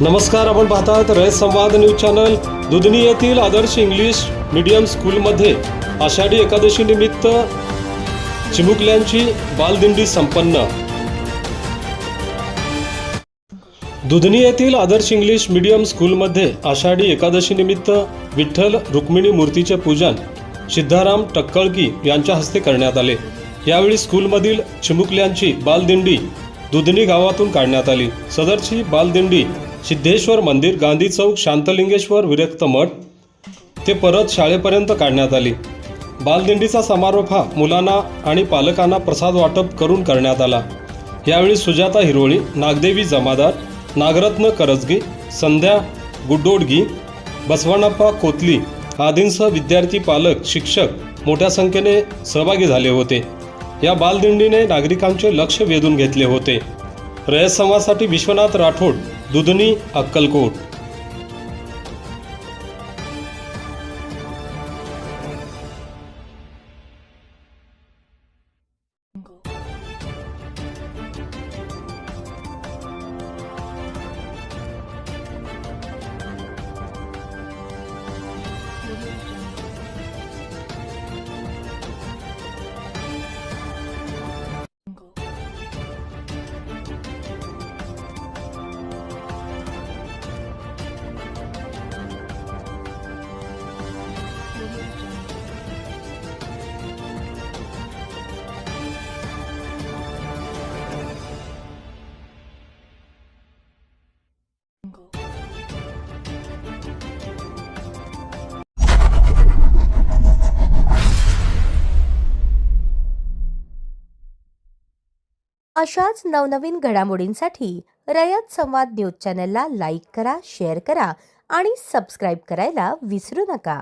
नमस्कार, आपण पाहतात रयत संवाद न्यूज चॅनल। दुधनी येथील आदर्श इंग्लिश मीडियम स्कूलमध्ये आषाढी एकादशी निमित्त चिमुकल्यांची बालदिंडी संपन्न। दुधनी येथील आदर्श इंग्लिश मीडियम स्कूलमध्ये आषाढी एकादशी निमित्त विठ्ठल रुक्मिणी मूर्तीचे पूजन सिद्धाराम टक्कळकी यांच्या हस्ते करण्यात आले। यावेळी स्कूलमधील चिमुकल्यांची बालदिंडी दुधनी गावातून काढण्यात आली। सदरची बालदिंडी सिद्धेश्वर मंदिर, गांधी चौक, शांतलिंगेश्वर विरक्त मठ ते परत शाळेपर्यंत काढण्यात आली। बालदिंडीचा समारोप हा मुलांना आणि पालकांना प्रसाद वाटप करून करण्यात आला। यावेळी सुजाता हिरोळी, नागदेवी जमादार, नागरत्न करजगी, संध्या गुड्डोडगी, बसवण्णप्पा कोतली आदींसह विद्यार्थी, पालक, शिक्षक मोठ्या संख्येने सहभागी झाले होते। या बालदिंडीने नागरिकांचे लक्ष वेधून घेतले होते। रयत संवादसाठी विश्वनाथ राठोड, दुधनी, अक्कलकोट। अशाच नवनवीन घडामोडींसाठी रयत संवाद न्यूज चॅनलला लाईक करा, शेअर करा आणि सबस्क्राईब करायला विसरू नका।